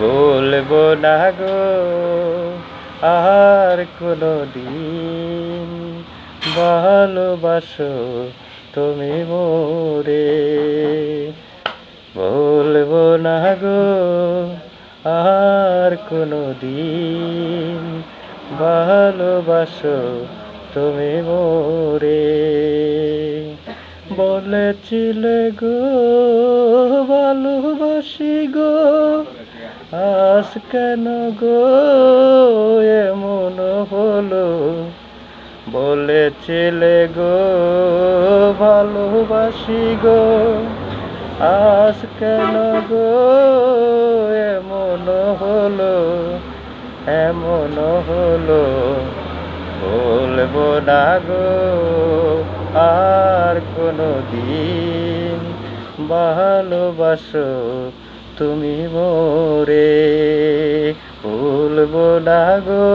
বলবো না গো আর কোনদিন, ভালোবাসো তুমি মোরে। বলবো না গো আর কোনদিন, ভালোবাসো তুমি মোরে। বলেছিলে গো ভালোবাসি গো, আজ কেন গো এমন হলো। বলেছিলে গো ভালোবাসি গো, আজ কেন গো এমন হলো, এমন হলো। বলবো না গো আর কোনদিন, ভালোবাসো তুমি মোরে। বলবো না গো।